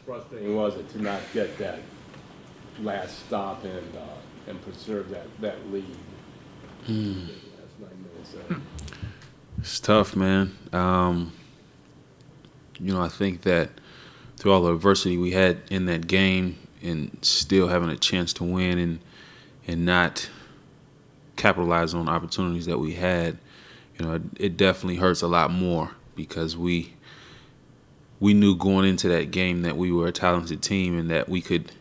frustrating was it to not get that last stop and preserve that lead? Last 9 minutes. It's tough, man. I think that through all the adversity we had in that game and still having a chance to win and not capitalize on opportunities that we had, it definitely hurts a lot more because we knew going into that game that we were a talented team and that we could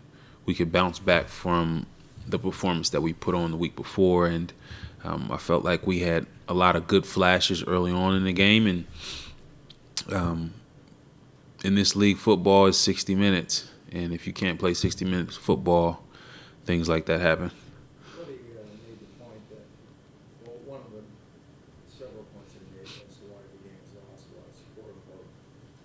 bounce back from the performance that we put on the week before. And I felt like we had a lot of good flashes early on in the game. And in this league, football is 60 minutes. And if you can't play 60 minutes of football, things like that happen. Buddy made the point that, one of the several points that he made as to why the game was lost was, quote unquote,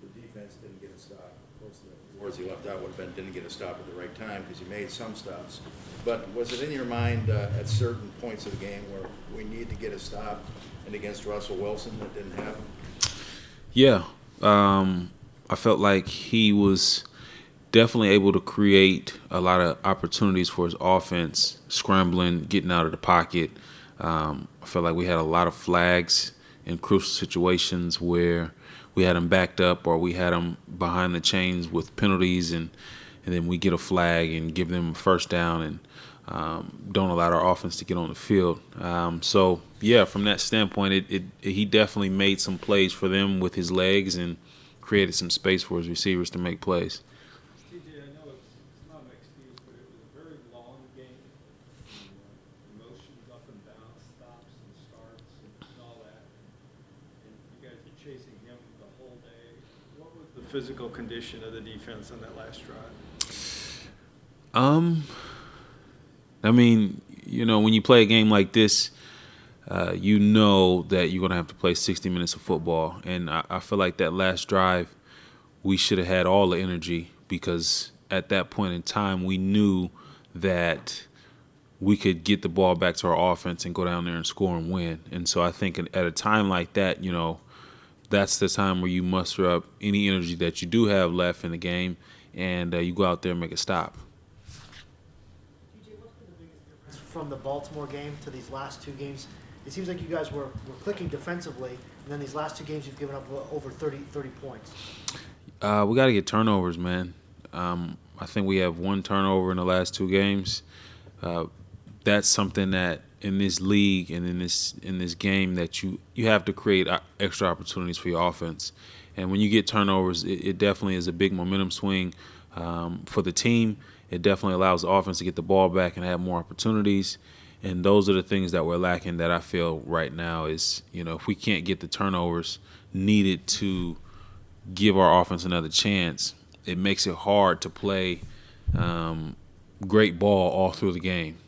the defense didn't get a stop. Of course, the words he left out would have been didn't get a stop at the right time because he made some stops. But was it in your mind at certain points of the game where we need to get a stop and against Russell Wilson that didn't happen? Yeah. I felt like he was definitely able to create a lot of opportunities for his offense, scrambling, getting out of the pocket. I felt like we had a lot of flags in crucial situations where we had him backed up or we had him behind the chains with penalties, and then we get a flag and give them a first down and don't allow our offense to get on the field. So, yeah, from that standpoint, he definitely made some plays for them with his legs and created some space for his receivers to make plays. T.J., I know it's not an excuse, but it was a very long game. Emotions up and down, stops and starts and all that. And you guys are chasing him the whole day. What was the physical condition of the defense on that last drive? When you play a game like this, you know that you're going to have to play 60 minutes of football. And I feel like that last drive, we should have had all the energy because at that point in time, we knew that we could get the ball back to our offense and go down there and score and win. And so I think at a time like that, that's the time where you muster up any energy that you do have left in the game and you go out there and make a stop. T.J., what's been the biggest difference from the Baltimore game to these last two games? It seems like you guys were clicking defensively, and then these last two games you've given up over 30 points. We got to get turnovers, man. I think we have one turnover in the last two games. That's something that in this league and in this game that you have to create extra opportunities for your offense. And when you get turnovers, it definitely is a big momentum swing for the team. It definitely allows the offense to get the ball back and have more opportunities. And those are the things that we're lacking that I feel right now is, if we can't get the turnovers needed to give our offense another chance, it makes it hard to play great ball all through the game,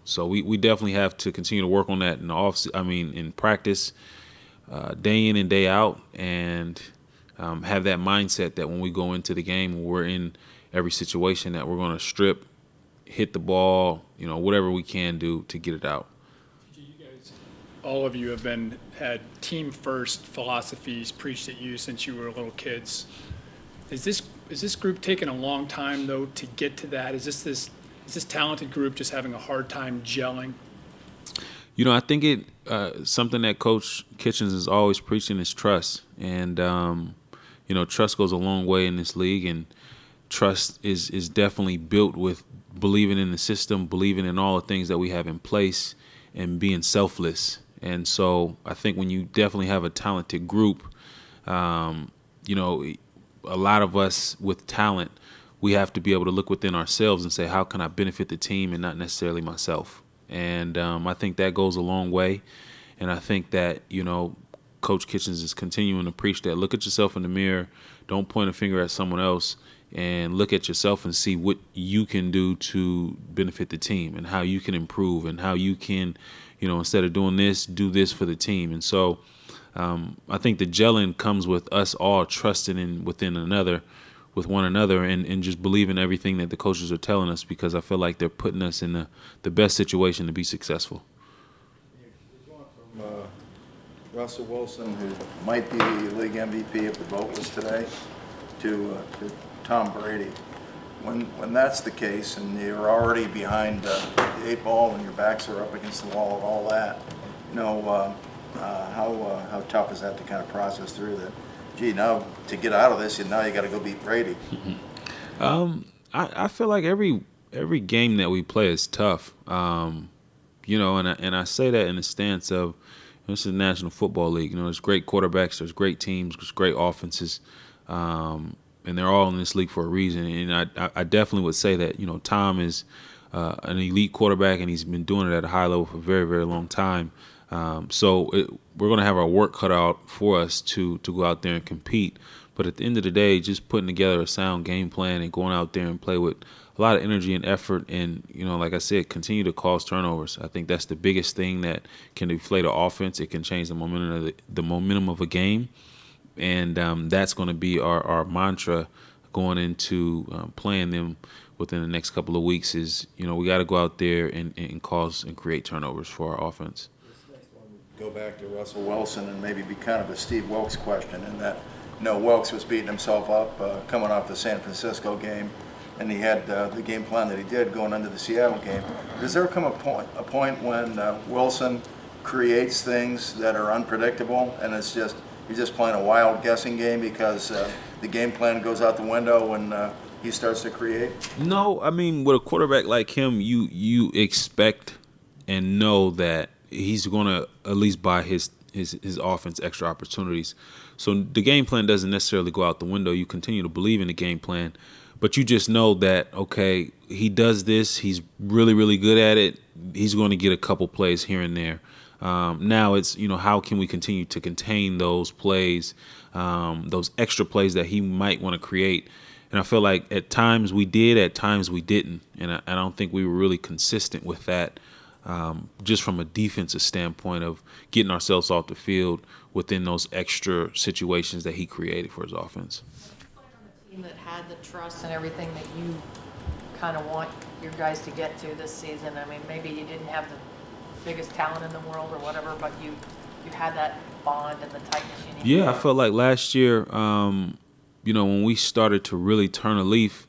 So we definitely have to continue to work on that in practice, day in and day out, and have that mindset that when we go into the game, we're in every situation that we're going to strip, hit the ball, whatever we can do to get it out. You guys, all of you have had team first philosophies preached at you since you were little kids. Is this group taking a long time though to get to that? Is this talented group just having a hard time gelling? I think something that Coach Kitchens is always preaching is trust, and trust goes a long way in this league, and trust is definitely built with believing in the system, believing in all the things that we have in place, and being selfless. And so I think when you definitely have a talented group, a lot of us with talent, we have to be able to look within ourselves and say, how can I benefit the team and not necessarily myself? And I think that goes a long way. And I think that, Coach Kitchens is continuing to preach that. Look at yourself in the mirror. Don't point a finger at someone else, and look at yourself and see what you can do to benefit the team and how you can improve and how you can, instead of doing this, do this for the team. And so I think the gelling comes with us all trusting with one another and just believing everything that the coaches are telling us, because I feel like they're putting us in the best situation to be successful. You're going from Russell Wilson, who might be the league MVP if the vote was today, to Tom Brady. When that's the case and you're already behind the 8 ball and your backs are up against the wall and all that, how tough is that to kind of process through that? Gee, now to get out of this, now you got to go beat Brady. I feel like every game that we play is tough. And I say that in the stance of this is the National Football League. There's great quarterbacks, there's great teams, there's great offenses, and they're all in this league for a reason. And I definitely would say that Tom is an elite quarterback, and he's been doing it at a high level for a very, very long time. We're going to have our work cut out for us to go out there and compete. But at the end of the day, just putting together a sound game plan and going out there and play with a lot of energy and effort and, like I said, continue to cause turnovers. I think that's the biggest thing that can deflate an offense. It can change the momentum of a game. And that's going to be our mantra going into playing them within the next couple of weeks is, we got to go out there and cause and create turnovers for our offense. Go back to Russell Wilson and maybe be kind of a Steve Wilkes question in that, Wilkes was beating himself up coming off the San Francisco game, and he had the game plan that he did going into the Seattle game. Does there come a point when Wilson creates things that are unpredictable and you're just playing a wild guessing game because the game plan goes out the window when he starts to create? No, I mean, with a quarterback like him, you expect and know that he's going to at least buy his offense extra opportunities. So the game plan doesn't necessarily go out the window. You continue to believe in the game plan, but you just know that, okay, he does this. He's really, really good at it. He's going to get a couple plays here and there. Now it's, how can we continue to contain those plays, those extra plays that he might want to create? And I feel like at times we did, at times we didn't. And I don't think we were really consistent with that. Just from a defensive standpoint of getting ourselves off the field within those extra situations that he created for his offense. On a team that had the trust and everything that you kind of want your guys to get to this season. I mean, maybe you didn't have the biggest talent in the world or whatever, but you had that bond and the tightness you needed. Yeah, I felt like last year, when we started to really turn a leaf,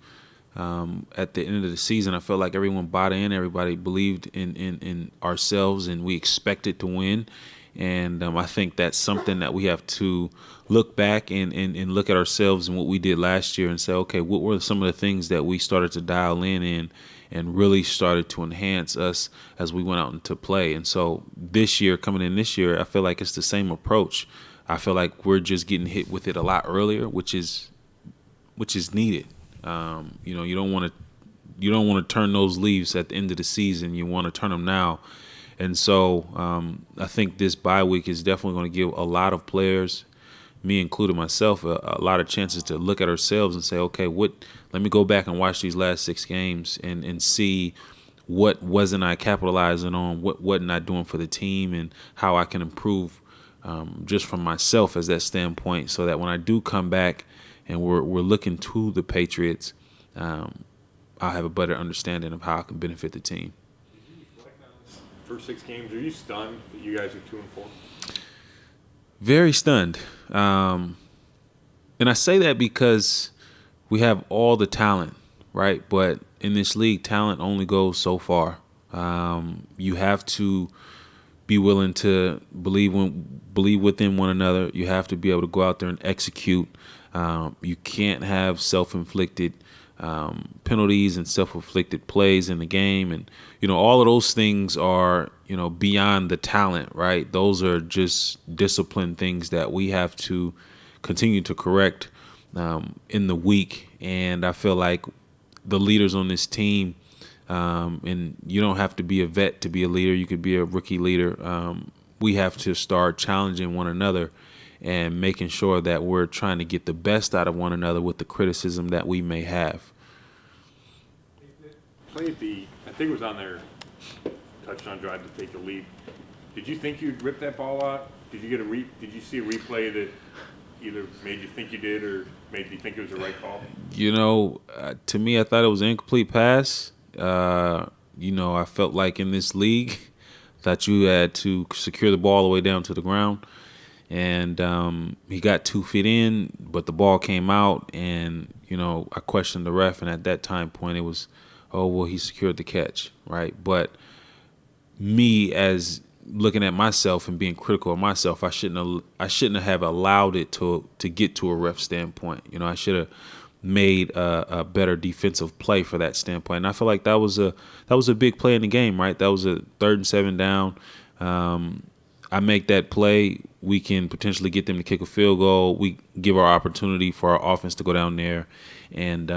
at the end of the season, I felt like everyone bought in. Everybody believed in ourselves, and we expected to win. And I think that's something that we have to look back and look at ourselves and what we did last year and say, okay, what were some of the things that we started to dial in and really started to enhance us as we went out into play. And so coming in this year, I feel like it's the same approach. I feel like we're just getting hit with it a lot earlier, which is needed. You don't want to turn those leaves at the end of the season. You want to turn them now. And so I think this bye week is definitely going to give a lot of players, me including myself, a lot of chances to look at ourselves and say, okay, let me go back and watch these last 6 games and see what wasn't I capitalizing on, what wasn't I doing for the team, and how I can improve just from myself as that standpoint, so that when I do come back and we're looking to the Patriots, I'll have a better understanding of how I can benefit the team. Did you reflect on this first 6 games? Are you stunned that you guys are 2-4? Very stunned. And I say that because we have all the talent, right? But in this league, talent only goes so far. You have to be willing to believe within one another. You have to be able to go out there and execute. You can't have self-inflicted penalties and self-inflicted plays in the game. And, all of those things are, beyond the talent, right? Those are just discipline things that we have to continue to correct in the week. And I feel like the leaders on this team, and you don't have to be a vet to be a leader. You could be a rookie leader. We have to start challenging one another and making sure that we're trying to get the best out of one another with the criticism that we may have. Played I think it was on their touchdown drive to take the lead. Did you think you'd rip that ball out? Did you see a replay that either made you think you did or made you think it was the right call? To me, I thought it was an incomplete pass. I felt like in this league that you had to secure the ball all the way down to the ground. and he got 2 feet in, but the ball came out, and I questioned the ref, and at that time point it was, oh well, he secured the catch, right? But me, as looking at myself and being critical of myself, I shouldn't have allowed it to get to a ref standpoint. I should have made a better defensive play for that standpoint. And I feel like that was a big play in the game, right? That was a 3rd and 7 down. I make that play, we can potentially get them to kick a field goal. We give our opportunity for our offense to go down there and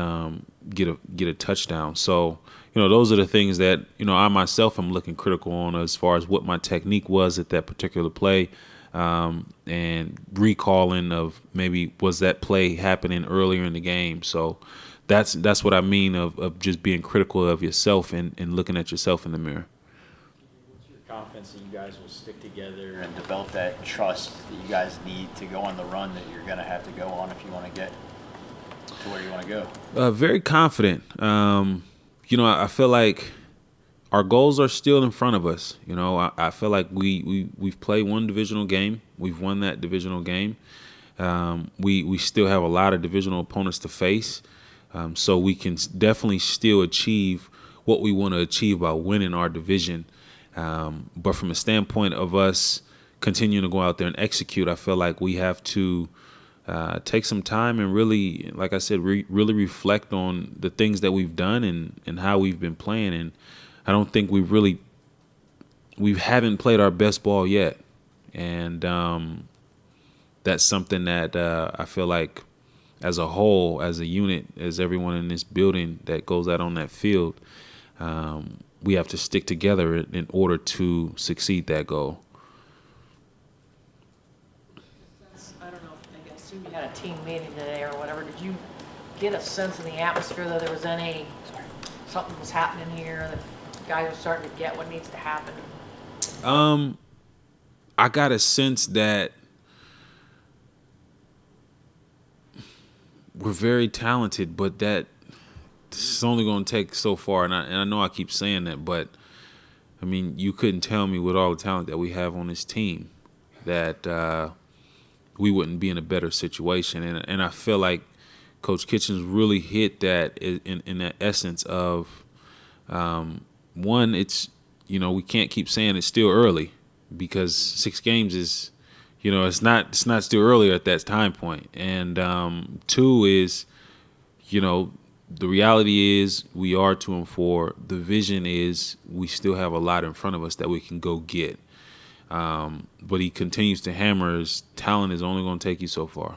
get a touchdown. So, those are the things that, I myself am looking critical on as far as what my technique was at that particular play, and recalling of maybe was that play happening earlier in the game. So that's what I mean of just being critical of yourself and looking at yourself in the mirror. What's your confidence that you guys will stick together and develop that trust that you guys need to go on the run that you're going to have to go on if you want to get to where you want to go? Very confident. I feel like our goals are still in front of us. I feel like we've played one divisional game. We've won that divisional game. We still have a lot of divisional opponents to face. So we can definitely still achieve what we want to achieve by winning our division. But from a standpoint of us continuing to go out there and execute, I feel like we have to take some time and really, like I said, really reflect on the things that we've done and how we've been playing. And I don't think we haven't played our best ball yet. And that's something that I feel like as a whole, as a unit, as everyone in this building that goes out on that field, we have to stick together in order to succeed that goal. I don't know, I assume you had a team meeting today or whatever. Did you get a sense in the atmosphere that there was something was happening here, that guys are starting to get what needs to happen? I got a sense that we're very talented, but that it's only going to take so far. And I know I keep saying that, but I mean, you couldn't tell me with all the talent that we have on this team that we wouldn't be in a better situation. And I feel like Coach Kitchens really hit that in that essence of one, it's, we can't keep saying it's still early, because 6 games is, it's not still early at that time point. And 2 is, the reality is we are 2-4. The vision is we still have a lot in front of us that we can go get. But he continues to hammer his talent is only going to take you so far.